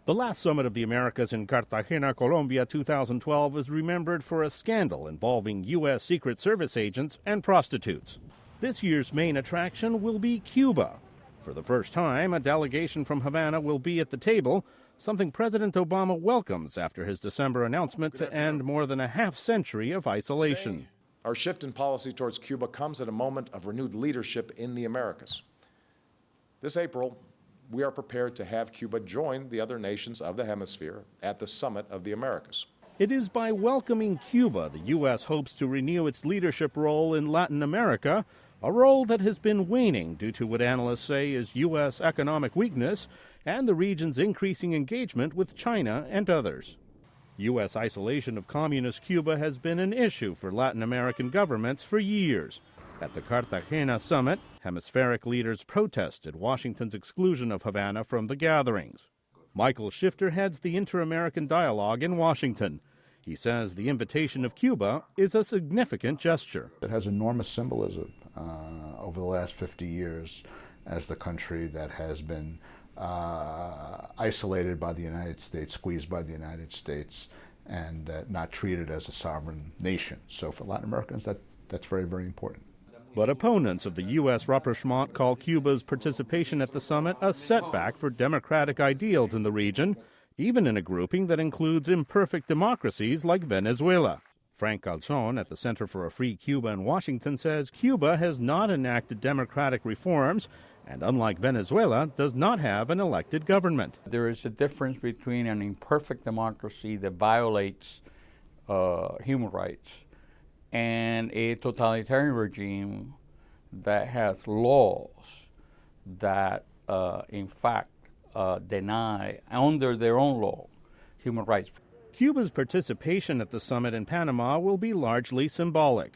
The last summit of the Americas in Cartagena, Colombia, 2012 is remembered for a scandal involving U.S. Secret Service agents and prostitutes. This year's main attraction will be Cuba. For the first time, a delegation from Havana will be at the table, something President Obama welcomes after his December announcement to end more than a half-century of isolation. Today, our shift in policy towards Cuba comes at a moment of renewed leadership in the Americas. This April, we are prepared to have Cuba join the other nations of the hemisphere at the Summit of the Americas. It is by welcoming Cuba the U.S. hopes to renew its leadership role in Latin America, a role that has been waning due to what analysts say is U.S. economic weakness and the region's increasing engagement with China and others. U.S. isolation of communist Cuba has been an issue for Latin American governments for years. At the Cartagena summit, hemispheric leaders protested Washington's exclusion of Havana from the gatherings. Michael Shifter heads the Inter-American Dialogue in Washington. He says the invitation of Cuba is a significant gesture. It has enormous symbolism over the last 50 years as the country that has been isolated by the United States, squeezed by the United States, and not treated as a sovereign nation. So for Latin Americans, that's very, very important. But opponents of the U.S. rapprochement call Cuba's participation at the summit a setback for democratic ideals in the region, even in a grouping that includes imperfect democracies like Venezuela. Frank Calzon at the Center for a Free Cuba in Washington says Cuba has not enacted democratic reforms and, unlike Venezuela, does not have an elected government. There is a difference between an imperfect democracy that violates human rights and a totalitarian regime that has laws that, in fact, deny, under their own law, human rights. Cuba's participation at the summit in Panama will be largely symbolic.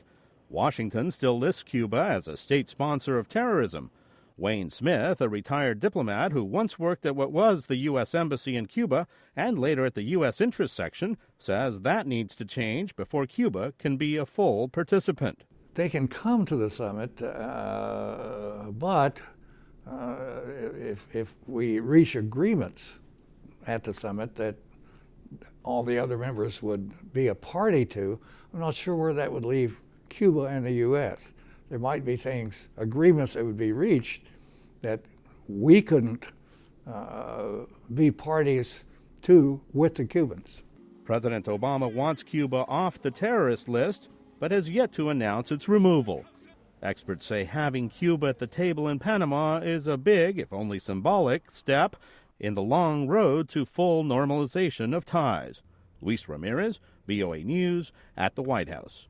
Washington still lists Cuba as a state sponsor of terrorism. Wayne Smith, a retired diplomat who once worked at what was the U.S. Embassy in Cuba and later at the U.S. Interest Section, says that needs to change before Cuba can be a full participant. They can come to the summit, but if we reach agreements at the summit that all the other members would be a party to, I'm not sure where that would leave Cuba and the U.S. There might be agreements that would be reached that we couldn't be parties to with the Cubans. President Obama wants Cuba off the terrorist list, but has yet to announce its removal. Experts say having Cuba at the table in Panama is a big, if only symbolic, step in the long road to full normalization of ties. Luis Ramirez, VOA News, at the White House.